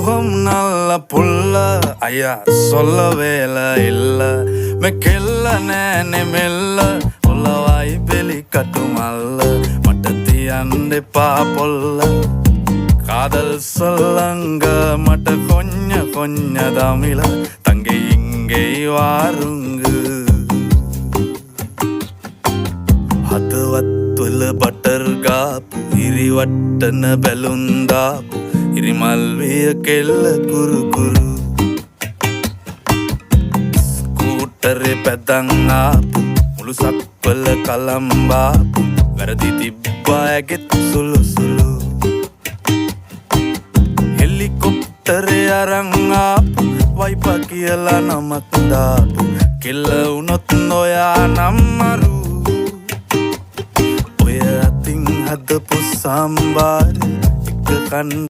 முகம் நல்ல புல்ல ஐயா சொல்ல வேலை இல்ல மெக்கெல்ல நேனே மெல்ல உள்ளவாய் வெளி கட்டுமல்ல மட்டத்தி அண்டை பாப்பொல்ல காதல் சொல்லங்க மட்ட கொஞ்ச தமிழ தங்கை இங்கே வாருங்கு හදවත්වල බටර් ගාපු ඉරිවට්ටන බැලුන්දාපු ඉරිමල්විය කෙල්ල කුරුකුරු ස්කූටරේ පැදන් ආපු මුළු සක්වල කලම්බාපු වැරදි තිබ්බා ඇගෙත් සුළු සුළු හෙලිකොප්ටරේ අරන් ආපු වයිපා කියලා නමක් දාපු කෙල්ල වුණොත් නොයා නම් මරු හදපු සම්බාර එක කන්